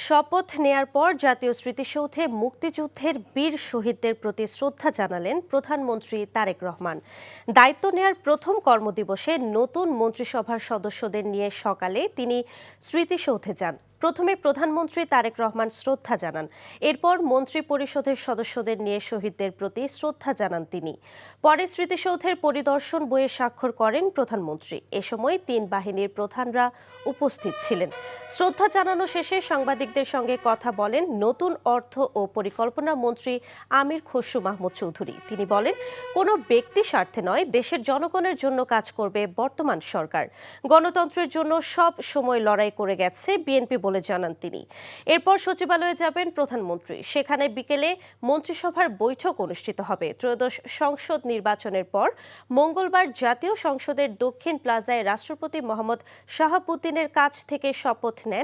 শপথ নেয়ার পর জাতীয় স্মৃতিসৌধে মুক্তিযুদ্ধের বীর শহীদদের প্রতি শ্রদ্ধা জানালেন প্রধানমন্ত্রী তারেক রহমান। দায়িত্ব নেয়ার প্রথম কর্মদিবসে নতুন মন্ত্রিসভার সদস্যদের নিয়ে সকালে তিনি স্মৃতিসৌধে যান। প্রথমে প্রধানমন্ত্রী তারেক রহমান শ্রদ্ধা জানান, এরপর মন্ত্রী পরিষদের সদস্যদের নিয়ে শহীদদের প্রতি শ্রদ্ধা জানান তিনি। পরে স্মৃতিসৌধের পরিদর্শন বইয়ে স্বাক্ষর করেন প্রধানমন্ত্রী। এ সময় তিন বাহিনীর প্রধানরা উপস্থিত ছিলেন। শ্রদ্ধা জানানো শেষে সাংবাদিকদের সঙ্গে কথা বলেন নতুন অর্থ ও পরিকল্পনা মন্ত্রী আমির খসরু মাহমুদ চৌধুরী। তিনি বলেন, কোনো ব্যক্তি স্বার্থে নয়, দেশের জনগণের জন্য কাজ করবে বর্তমান সরকার। গণতন্ত্রের জন্য সব সময় লড়াই করে গেছে বিএনপি বলে জানান তিনি। এরপর সচিবালয়ে যাবেন প্রধানমন্ত্রী। সেখানে বিকেলে মন্ত্রিসভার বৈঠক অনুষ্ঠিত হবে। ত্রয়োদশ সংসদ নির্বাচনের পর মঙ্গলবার জাতীয় সংসদের দক্ষিণ প্লাজায় রাষ্ট্রপতি মোহাম্মদ শাহাবুদ্দিনের কাছ থেকে শপথ নেন